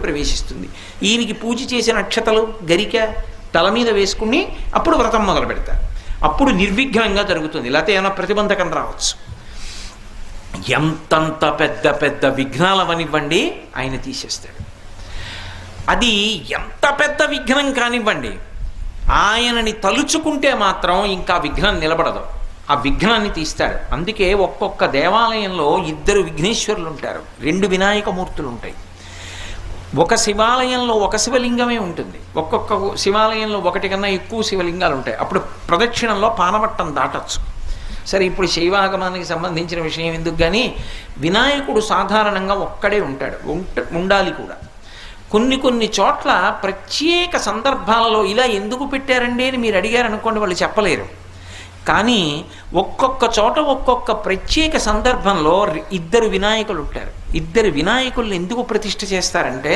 ప్రవేశిస్తుంది. ఈయనకి పూజ చేసిన అక్షతలు గరిక తల మీద వేసుకుని అప్పుడు వ్రతం మొదలు పెడతారు. అప్పుడు నిర్విఘ్నంగా జరుగుతుంది. లేకపోతే ఏమైనా ప్రతిబంధకం రావచ్చు. ఎంతంత పెద్ద పెద్ద విఘ్నాలవనివ్వండి ఆయన తీసేస్తాడు. అది ఎంత పెద్ద విఘ్నం కానివ్వండి, ఆయనని తలుచుకుంటే మాత్రం ఇంకా విఘ్నం నిలబడదు. ఆ విఘ్నాన్ని తీస్తాడు. అందుకే ఒక్కొక్క దేవాలయంలో 2 విఘ్నేశ్వరులు ఉంటారు, 2 వినాయకమూర్తులు ఉంటాయి. ఒక శివాలయంలో ఒక శివలింగమే ఉంటుంది, ఒక్కొక్క శివాలయంలో 1 కన్నా ఎక్కువ శివలింగాలు ఉంటాయి. అప్పుడు ప్రదక్షిణంలో పానవట్టం దాటచ్చు. సరే, ఇప్పుడు శైవాగమానికి సంబంధించిన విషయం ఎందుకు, కానీ వినాయకుడు సాధారణంగా ఒక్కడే ఉంటాడు, ఉండాలి కూడా. కొన్ని చోట్ల ప్రత్యేక సందర్భాలలో ఇలా ఎందుకు పెట్టారండి అని మీరు అడిగారు అనుకోండి, వాళ్ళు చెప్పలేరు. కానీ ఒక్కొక్క చోట ఒక్కొక్క ప్రత్యేక సందర్భంలో 2 వినాయకులు ఉంటారు. 2 వినాయకుల్ని ఎందుకు ప్రతిష్ఠ చేస్తారంటే